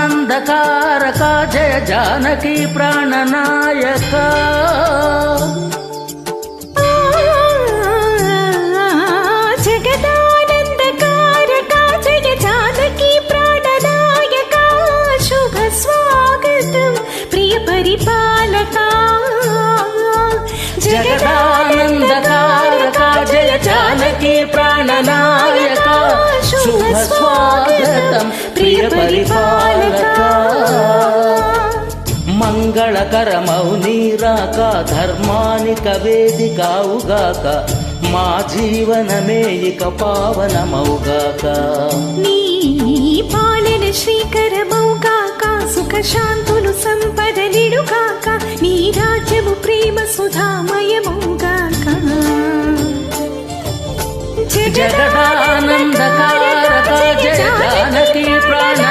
జగదానందకారక జయ జానకి ప్రాణనాయక జగదానందకారక జయ జానకి ప్రాణనాయక శుభ స్వాగతం ప్రియ పరిపాలక జగదానందకారక జయ జానకి ప్రాణనాయక శుభ స్వాగతం ప్రియ పరిపాలక మంగళకరమౌ నీరాక ధర్మానిక వేదికావుగాక మా జీవనమే ఇక పావనమౌగాక నీ పాలన శ్రీకరమౌగాక సుఖ శాంతులు సంపద నిడుగాక నీ రాజ్యము ప్రేమ సుధామయమౌగాక జగదానందకారక జయ జానకి ప్రాణ